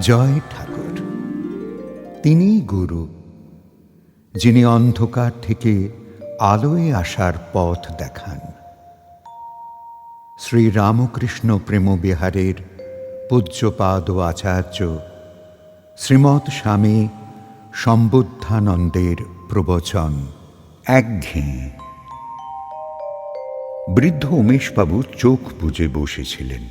জয় ঠাকুর। তিনিই গুরু, যিনি অন্ধকার থেকে আলোয় আসার পথ দেখান। শ্রী রামকৃষ্ণ প্রেমবিহারের পূজ্যপাদ আচার্য শ্রীমৎ স্বামী সম্বুদ্ধানন্দের প্রবচন একঘেয়ে। বৃদ্ধ উমেশবাবু চোখ বুজে বসেছিলেন।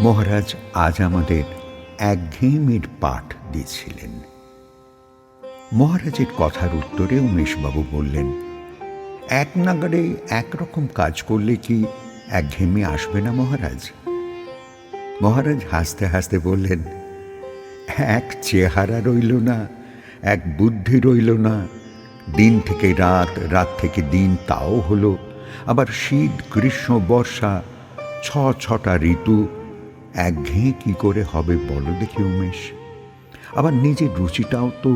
মহারাজ আজ আমাদের একঘেয়েমির পাঠ দিয়েছিলেন। মহারাজের কথার উত্তরে উমেশবাবু বললেন, এক নাগাড়ে একরকম কাজ করলে কি একঘেয়েমি আসবে না মহারাজ? মহারাজ হাসতে হাসতে বললেন, এক চেহারা রইল না, এক বুদ্ধি রইল না, দিন থেকে রাত, রাত থেকে দিন তাও হলো, আবার শীত গ্রীষ্ম বর্ষা, ছটা ঋতু, একঘেয়ে কি করে হবে বলো দেখি উমেশ? আবার নিজের রুচিটাও তো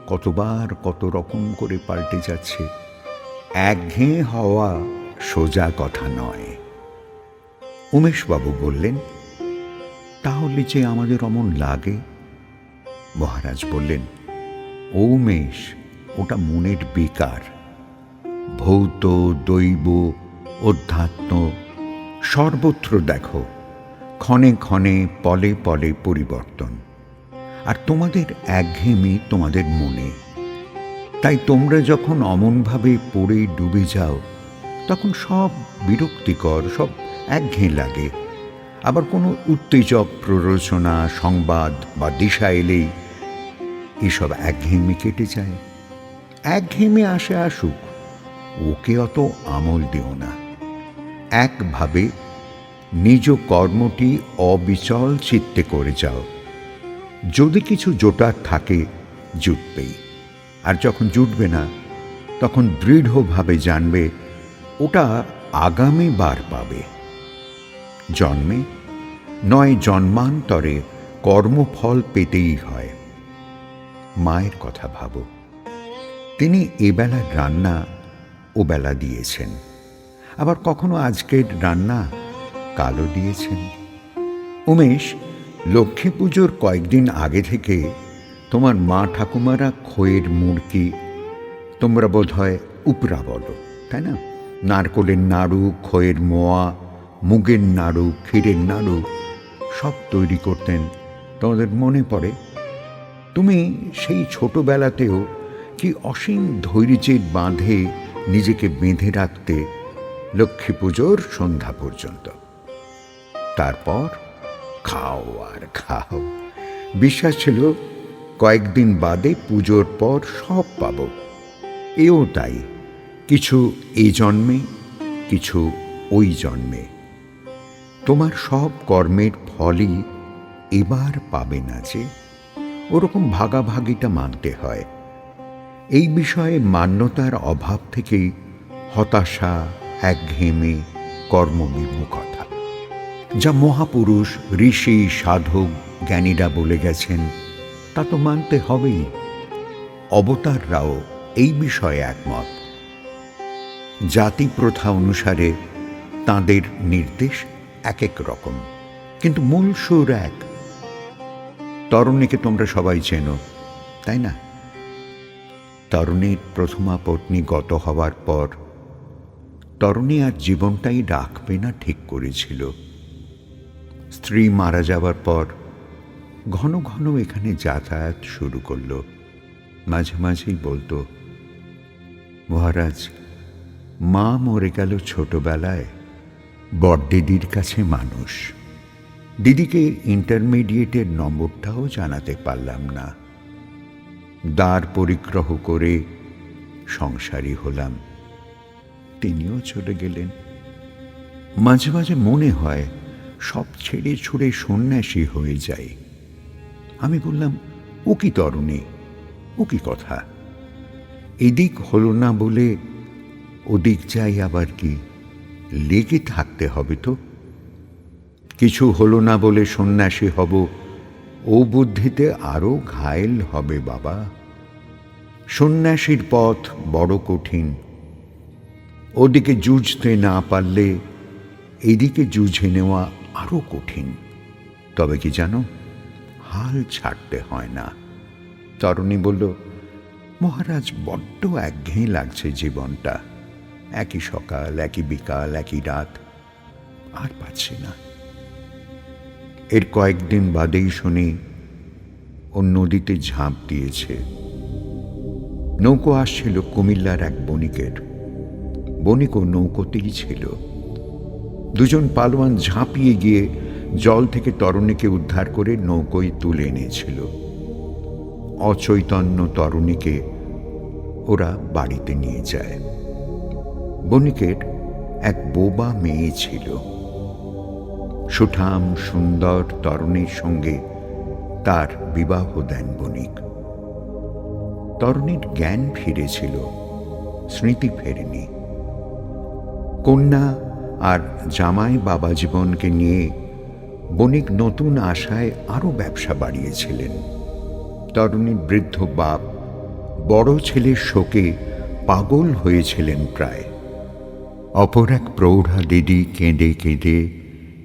কতবার কত রকম করে পাল্টে যাচ্ছে। একঘেয়ে হওয়া সোজা কথা নয়। উমেশবাবু বললেন, তাহলে যে আমাদের অমন লাগে? মহারাজ বললেন, ও উমেশ, ওটা মনের বিকার। ভৌত দৈব অধ্যাত্ম সর্বত্র দেখো, ক্ষণে ক্ষণে পলে পলে পরিবর্তন। আর তোমাদের একঘেয়েমি তোমাদের মনে। তাই তোমরা যখন অমনভাবে পড়ে ডুবে যাও, তখন সব বিরক্তিকর, সব একঘেয়ে লাগে। আবার কোনো উত্তেজক প্ররোচনা, সংবাদ বা দিশা এলেই এসব একঘেয়েমি কেটে যায়। একঘেয়েমি আসে আসুক, ওকে অত আমল দিও না। একভাবে নিজ কর্মটি অবিচল চিত্তে করে যাও। যদি কিছু জোটার থাকে জুটবেই, আর যখন জুটবে না তখন দৃঢ়ভাবে জানবে ওটা আগামী বার পাবে। জন্মে নয় জন্মান্তরে কর্মফল পেতেই হয়। মায়ের কথা ভাবো, তিনি এবেলার রান্না ওবেলা দিয়েছেন, আবার কখনো আজকের রান্না কালও দিয়েছেন। উমেশ, লক্ষ্মী পুজোর কয়েকদিন আগে থেকে তোমার মা ঠাকুমারা খইয়ের মুড়কি, তোমরা বোধ হয় উপরা বলো, তাই না? নারকোলের নাড়ু, খইয়ের মোয়া, মুগের নাড়ু, ক্ষীরের নাড়ু সব তৈরি করতেন। তোমাদের মনে পড়ে তুমি সেই ছোটবেলাতেও কি অসীম ধৈর্যের বাঁধে নিজেকে বেঁধে রাখতে লক্ষ্মী পুজোর সন্ধ্যা পর্যন্ত। তারপর খাও আর খাও। বিশ্বাস ছিল কয়েকদিন বাদে পুজোর পর সব পাব। এও তাই, কিছু এই জন্মে, কিছু ওই জন্মে। তোমার সব কর্মের ফলই এবার পাবে না যে, ওরকম ভাগাভাগিটা মানতে হয়। এই বিষয়ে মান্যতার অভাব থেকেই হতাশা, একঘেয়েমি, কর্মবিমুখতা। যা মহাপুরুষ, ঋষি, সাধক, জ্ঞানীরা বলে গেছেন তা তো মানতে হবেই। অবতাররাও এই বিষয়ে একমত। জাতি প্রথা অনুসারে তাঁদের নির্দেশ এক এক রকম, কিন্তু মূল সুর এক। তরুণীকে তোমরা সবাই চেনো, তাই না? তরুণীর প্রথমা পত্নী গত হওয়ার পর তরুণী আর জীবনটাই রাখবে না ঠিক করেছিল। স্ত্রী মারা যাওয়ার পর ঘন ঘন এখানে যাতায়াত শুরু করল। মাঝে মাঝেই বলতো, মহারাজ, মা মরে গেল ছোটবেলায়, বড়দিদির কাছে মানুষ। দিদিকে ইন্টারমিডিয়েটের নম্বরটাও জানাতে পারলাম না। দ্বার পরিগ্রহ করে সংসারী হলাম, তিনিও চলে গেলেন। মাঝে মাঝে মনে হয় সব ছেড়ে ছুড়ে সন্ন্যাসী হয়ে যায়। আমি বললাম, ও কি তরুণী, ও কি কথা? এদিক হলো না বলে ওদিক যাই আবার কি? লেগে থাকতে হবে তো। কিছু হলো না বলে সন্ন্যাসী হব, ও বুদ্ধিতে আরো ঘায়েল হবে বাবা। সন্ন্যাসীর পথ বড় কঠিন। ওদিকে যুঝতে না পারলে এদিকে যুঝে নেওয়া আরো কঠিন। তবে কি জানো, হাল ছাড়তে হয় না। তরুণী বলল, মহারাজ, বড্ড একঘেয়ে লাগছে জীবনটা। একই সকাল, একই বিকাল, একই রাত, আর পাচ্ছি না। এর কয়েকদিন বাদেই শুনি ও নদীতে ঝাঁপ দিয়েছে। নৌকো আসছিল কুমিল্লার এক বণিকের। বণিকও নৌকোতেই ছিল। দুজন পালোয়ান ঝাঁপিয়ে গিয়ে জল থেকে তরুণীকে উদ্ধার করে নৌকোয় তুলে এনেছিল। অচৈতন্য তরুণীকে ওরা বাড়িতে নিয়ে যায়। বণিকের এক বোবা মেয়ে ছিল। সুঠাম সুন্দর তরুণীর সঙ্গে তার বিবাহ দেন বণিক। তরুণীর জ্ঞান ফিরেছিল, স্মৃতি ফেরেনি। কন্যা আর জামাই বাবা জীবনকে নিয়ে বণিক নতুন আশায় আরো ব্যবসা বাড়িয়েছিলেন। তরুণীর বৃদ্ধ বাপ বড় ছেলের শোকে পাগল হয়েছিলেন প্রায়। অপর এক প্রৌঢ়া দিদি কেঁদে কেঁদে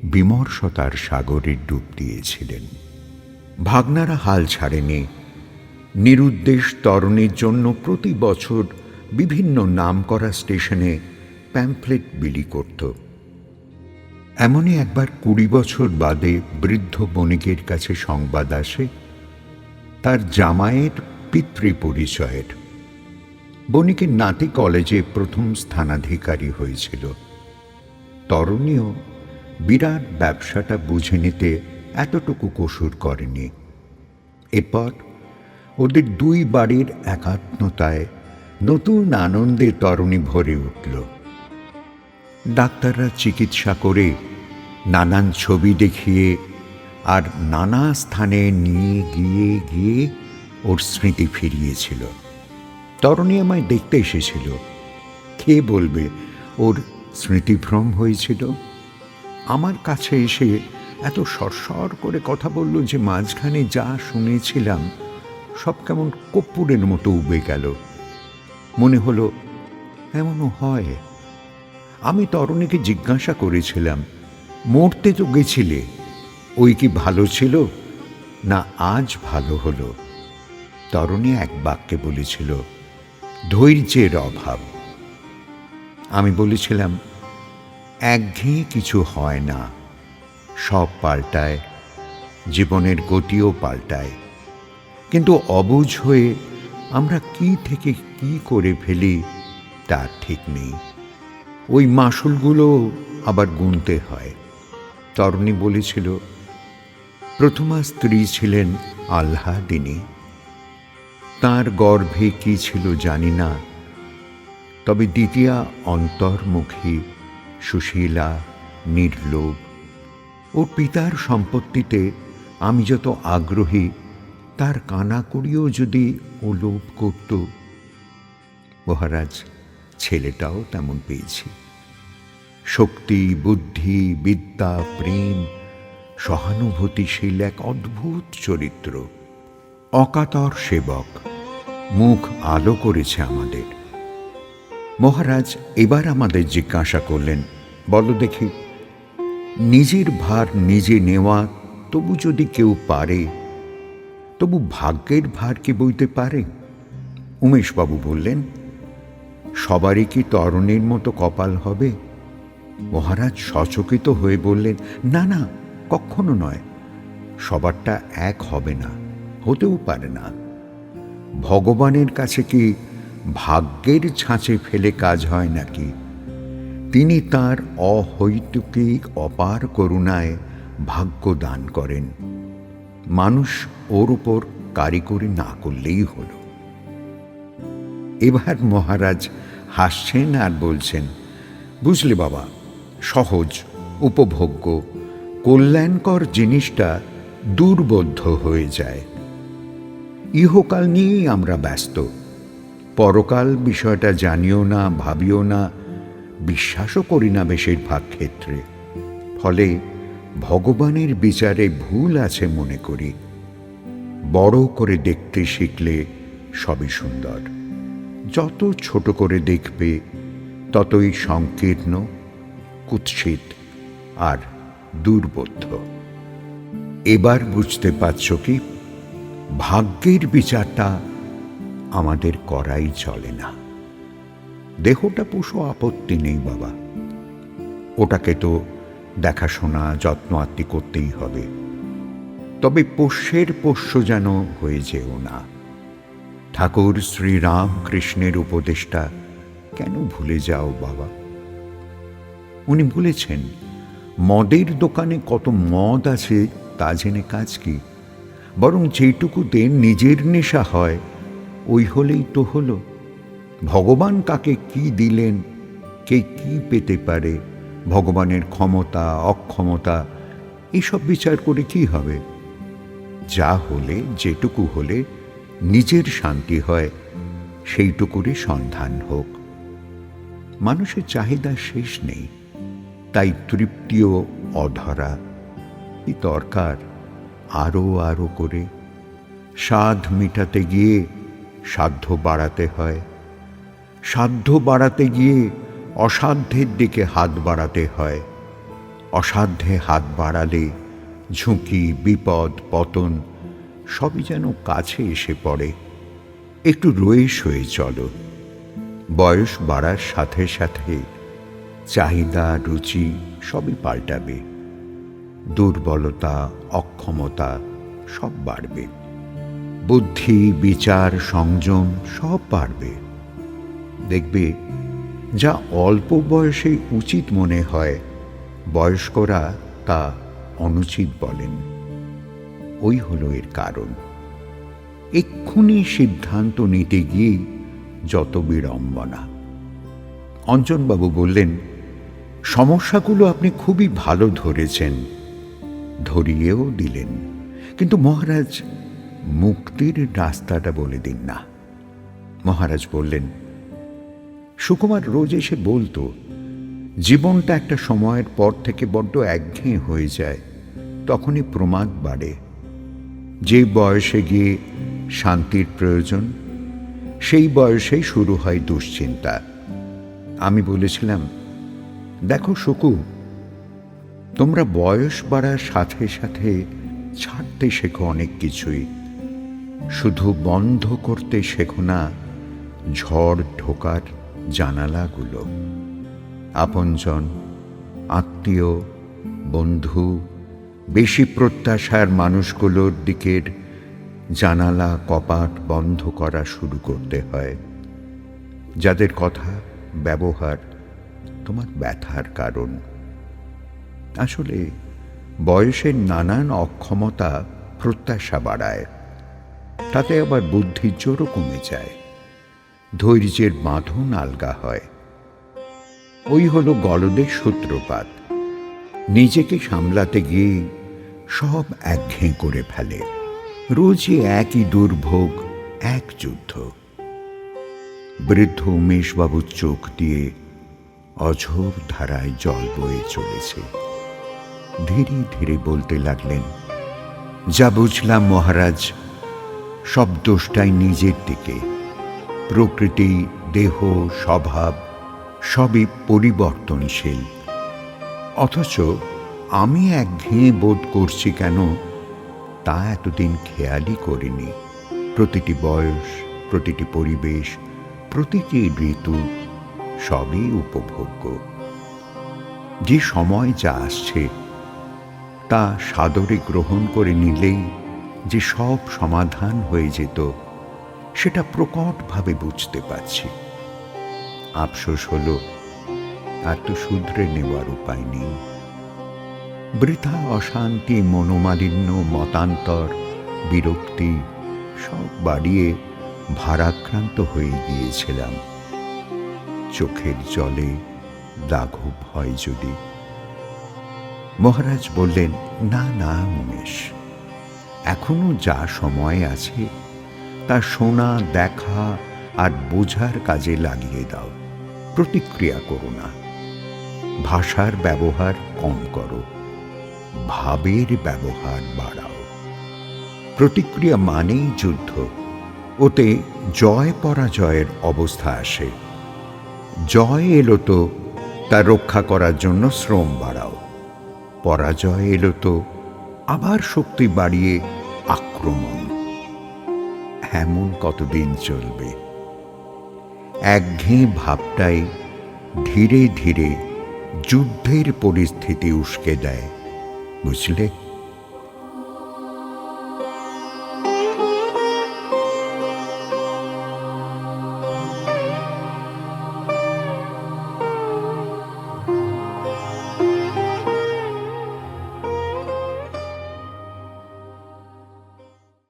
বিমর্ষতার সাগরে ডুব দিয়েছিলেন। ভাগনারা হাল ছাড়েনি। নিরুদ্দেশ তরুণীর জন্য প্রতি বছর বিভিন্ন নামকরা স্টেশনে প্যাম্পলেট বিলি করত। এমনই একবার 20 বছর বাদে বৃদ্ধ বণিকের কাছে সংবাদ আসে তার জামাইয়ের পিতৃপরিচয়ের। বণিকের নাতি কলেজে প্রথম স্থানাধিকারী হয়েছিল। তরুণীও বিরাট ব্যবসাটা বুঝে নিতে এতটুকু কসুর করেনি। এরপর ওদের দুই বাড়ির একাত্মতায় নতুন আনন্দে তরুণী ভরে উঠল। ডাক্তাররা চিকিৎসা করে, নানান ছবি দেখিয়ে আর নানা স্থানে নিয়ে গিয়ে গিয়ে ওর স্মৃতি ফিরিয়েছিল। তরুণী আমায় দেখতে এসেছিল। কে বলবে ওর স্মৃতিভ্রম হয়েছিল? আমার কাছে এসে এত সরসর করে কথা বলল যে মাঝখানে যা শুনেছিলাম সব কেমন কর্পূরের মতো উবে গেল। মনে হলো এমনও হয়। আমি তরুণীকে জিজ্ঞাসা করেছিলাম, মরতে তো গেছিলে, ওই কি ভালো ছিল না আজ ভালো হলো? তরুণী এক বাক্যে বলেছিল, ধৈর্যের অভাব। আমি বলেছিলাম, একঘেয়ে কিছু হয় না, সব পাল্টায়, জীবনের গতিও পাল্টায়। কিন্তু অবুঝ হয়ে আমরা কি থেকে কি করে ফেলি তার ঠিক নেই। ওই মাসুলগুলো আবার গুনতে হয়। তরুণী বলেছিল, প্রথমা স্ত্রী ছিলেন আহ্লাদিনী। তাঁর গর্ভে কি ছিল জানি না, তবে দ্বিতীয়া অন্তর্মুখী, সুশীলা, নির্লোভ। ওর পিতার সম্পত্তিতে আমি যত আগ্রহী, তার কানাকড়িও যদি ও লোভ করত। মহারাজ, ছেলেটাও তেমন পেয়েছি। শক্তি, বুদ্ধি, বিদ্যা, প্রেম, সহানুভূতিশীল এক অদ্ভুত চরিত্র। অকাতর সেবক, মুখ আলো করেছে আমাদের। মহারাজ এবার আমাদের জিজ্ঞাসা করলেন, বলো দেখি, নিজের ভার নিজে নেওয়া তবু যদি কেউ পারে, তবু ভাগ্যের ভার কি বইতে পারে? উমেশবাবু বললেন, সবারই কি তরুণীর মতো কপাল হবে? মহারাজ সচকিত হয়ে বললেন, না না, কখনো নয়। সবারটা এক হবে না, হতেও পারে না। ভগবানের কাছে কি ভাগ্যের ছাঁচে ফেলে কাজ হয় নাকি? তিনি তাঁর অহৈতুকিক অপার করুণায় ভাগ্য দান করেন। মানুষ ওর উপর কারিগরি না করলেই হল। এবার মহারাজ হাসছেন আর বলছেন, বুঝলে বাবা, সহজ, উপভোগ্য, কল্যাণকর জিনিসটা দুর্বোধ্য হয়ে যায়। ইহকাল নিয়েই আমরা ব্যস্ত। পরকাল বিষয়টা জানিও না, ভাবিও না, বিশ্বাসও করি না বেশিরভাগ ক্ষেত্রে। ফলে ভগবানের বিচারে ভুল আছে মনে করি। বড় করে দেখতে শিখলে সবই সুন্দর। যত ছোট করে দেখবে ততই সংকীর্ণ, কুৎসিত আর দুর্বোধ্য। এবার বুঝতে পারছ কি, ভাগ্যের বিচারটা আমাদের করাই চলে না। দেহটা পোষো, আপত্তি নেই বাবা, ওটাকে তো দেখাশোনা যত্ন আত্তি করতেই হবে, তবে পোষ্যের পোষ্য যেন হয়ে যেও না। ঠাকুর শ্রীরাম কৃষ্ণের উপদেশটা কেন ভুলে যাও বাবা? উনি বলেছেন, মদের দোকানে কত মদ আছে তা জেনে কাজ কি, বরং যেটুকুতে নিজের নেশা হয় ওই হলেই তো হলো। ভগবান কাকে কি দিলেন, কে কি পেতে পারে, ভগবানের ক্ষমতা অক্ষমতা এসব বিচার করে কি হবে? যা হলে, যেটুকু হলে নিজের শান্তি হয়, সেইটুকুরই সন্ধান হোক। মানুষের চাহিদা শেষ নেই, তাই তৃপ্তিও অধরা। কি দরকার আরো আরো করে? সাধ মিটাতে গিয়ে সাধ্য বাড়াতে হয়, সাধ্য বাড়াতে গিয়ে অসাধ্যের দিকে হাত বাড়াতে হয়। অসাধ্যে হাত বাড়ালে ঝুঁকি, বিপদ, পতন সবই যেন কাছে এসে পড়ে। একটু রয়ে সয়ে চলো। বয়স বাড়ার সাথে সাথে চাহিদা, রুচি সবই পাল্টাবে। দুর্বলতা, অক্ষমতা সব বাড়বে। বুদ্ধি, বিচার, সংযম সব বাড়বে। দেখবে, যা অল্প বয়সে উচিত মনে হয়, বয়স্করা তা অনুচিত বলেন। ওই হলো এর কারণ। এক্ষুনি সিদ্ধান্ত নিতে গিয়েই যত বিড়ম্বনা। অঞ্জনবাবু বললেন, সমস্যাগুলো আপনি খুবই ভালো ধরেছেন, ধরিয়েও দিলেন, কিন্তু মহারাজ মুক্তির রাস্তাটা বলে দিন না। মহারাজ বললেন, সুকুমার রোজ এসে বলতো, জীবনটা একটা সময়ের পর থেকে বড্ড একঘেয়ে হয়ে যায়, তখনই প্রমাদ বাড়ে। যে বয়সে গিয়ে শান্তির প্রয়োজন, সেই বয়সেই শুরু হয় দুশ্চিন্তা। আমি বলেছিলাম, দেখো সুকু, তোমরা বয়স বাড়ার সাথে সাথে ছাড়তে শেখো অনেক কিছুই, শুধু বন্ধ করতে শেখো না ঝড় ঢোকার জানালাগুলো। আপনজন, আত্মীয়, বন্ধু, বেশি প্রত্যাশার মানুষগুলোর দিকের জানালা, কপাট বন্ধ করা শুরু করতে হয়, যাদের কথা, ব্যবহার তোমার ব্যথার কারণ। আসলে বয়সের নানান অক্ষমতা প্রত্যাশা বাড়ায়, তাতে আবার বুদ্ধির জোরও কমে যায়, ধৈর্যের বাঁধন আলগা হয়। ওই হলো গলদের সূত্রপাত। নিজেকে সামলাতে গিয়ে সব একঘেয়ে করে ফেলে। রোজই একই দুর্ভোগ, এক যুদ্ধ। বৃদ্ধ উমেশবাবুর চোখ দিয়ে অঝোর ধারায় জল বয়ে চলেছে। ধীরে ধীরে বলতে লাগলেন, যা বুঝলাম মহারাজ, সব দোষটাই নিজের দিকে। প্রকৃতি, দেহ, স্বভাব সবই পরিবর্তনশীল। অথচ আমি একঘেয়ে বোধ করছি কেন, তা এতদিন খেয়ালই করিনি। প্রতিটি বয়স, প্রতিটি পরিবেশ, প্রতিটি ঋতু সবই উপভোগ্য। যে সময় যা আসছে তা সাদরে গ্রহণ করে নিলেই যে সব সমাধান হয়ে যেত, সেটা প্রকটভাবে বুঝতে পারছি। আফসোস হলো, আর তো শুধরে নেওয়ার উপায় নেই। বৃথা অশান্তি, মনোমালিন্য, মতান্তর, বিরক্তি সব বাড়িয়ে ভারাক্রান্ত হয়ে গিয়েছিলাম। চোখের জলে লাঘব হয় যদি। মহারাজ বললেন, না না উমেশ, এখনো যা সময় আছে তা শোনা, দেখা আর বোঝার কাজে লাগিয়ে দাও। প্রতিক্রিয়া করো না। ভাষার ব্যবহার কম করো, ভাবের ব্যবহার বাড়াও। প্রতিক্রিয়া মানেই যুদ্ধ, ওতে জয় পরাজয়ের অবস্থা আসে। জয় এলো তো তা রক্ষা করার জন্য শ্রম বাড়াও, পরাজয় এলো তো আবার শক্তি বাড়িয়ে আক্রমণ। এমন কতদিন চলবে? একঘেয়ে ভাবটাই ধীরে ধীরে যুদ্ধের পরিস্থিতি উস্কে দেয়, বুঝলে?